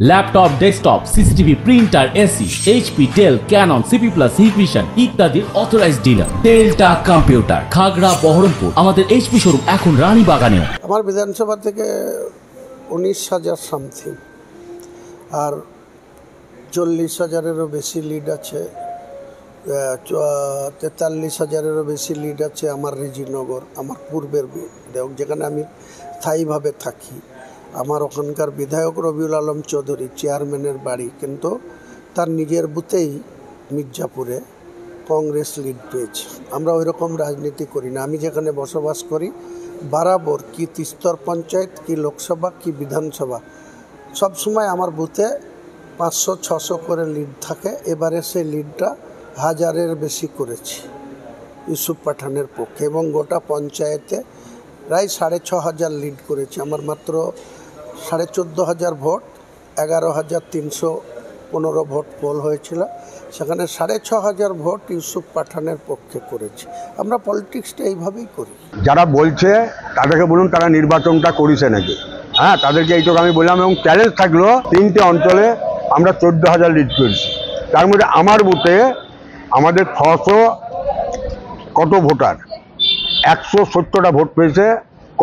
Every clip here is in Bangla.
Laptop, desktop, CCTV, printer, AC, HP, Dell, Canon, CP plus, Hikvision ইত্যাদির অথরাইজড ডিলার টেলটা কম্পিউটার, খাগড়া, বহরমপুর। আমাদের এইচপি শোরুম এখন রানীবাগানেও। আমার বিধানসভা থেকে 19,000 সামথিং, আর 40,000-এরও বেশি লিড আছে, 43,000-এরও বেশি লিড আছে আমার রেজিনগর, আমার পূর্বের বিধায়ক, যেখানে আমি স্থায়ীভাবে থাকি। আমার ওখানকার বিধায়ক রবিউল আলম চৌধুরী চেয়ারম্যানের বাড়ি, কিন্তু তার নিজের বুথেই মির্জাপুরে কংগ্রেস লিড পেয়েছে। আমরা ওই রকম রাজনীতি করি না। আমি যেখানে বসবাস করি বরাবর, কি তিস্তর পঞ্চায়েত, কি লোকসভা, কি বিধানসভা, সবসময় আমার বুথে 500-600 করে লিড থাকে। এবারে সেই লিডটা 1000-এর বেশি করেছি ইউসুফ পাঠানের পক্ষে, এবং গোটা পঞ্চায়েতে প্রায় 6,500 লিড করেছি। আমার মাত্র 14,500 ভোট, 11,315 ভোট পোল হয়েছিল, সেখানে 6,500 ভোট ইউসুফ পাঠানের পক্ষে করেছি। আমরা পলিটিক্সটা এইভাবেই করি। যারা বলছে তাদেরকে বলুন তারা নির্বাচনটা করেছে নাকি। হ্যাঁ, তাদেরকে এইটুকু আমি বললাম। এবং চ্যালেঞ্জ থাকলো, 3টে অঞ্চলে আমরা 14,000 লিড করেছি। তার মধ্যে আমার বুথে আমাদের 600 কত ভোটার, 170টা ভোট পেয়েছে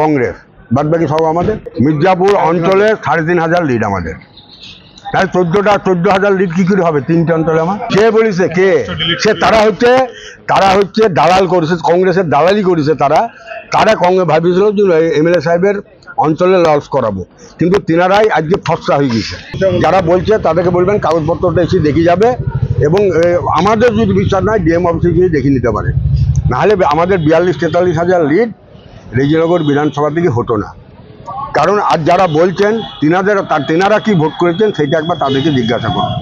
কংগ্রেস, বাদ বাকি সব আমাদের। মির্জাপুর অঞ্চলে 3,500 লিড আমাদের। তাই 14,000 লিড কি করে হবে 3টে অঞ্চলে? আমার কে বলিছে, কে সে? তারা হচ্ছে দালাল করেছে, কংগ্রেসের দালালি করেছে। তারা কংগ্রেস ভাবিয়েছিল যে এমএলএ সাহেবের অঞ্চলে লস করাবো, কিন্তু তিনারাই আজকে ফসা হয়ে গেছে। যারা বলছে তাদেরকে বলবেন কাগজপত্রটা এসে দেখে যাবে, এবং আমাদের যদি বিশ্বাস নয় ডিএম অফিসে গিয়ে দেখে নিতে পারে। নাহলে আমাদের 42-43,000 লিড রেজিনগর বিধানসভা থেকে হতো না। কারণ আজ যারা বলছেন তিনারা কি ভোট করেছেন সেটা একবার তাদেরকে জিজ্ঞাসা করুন।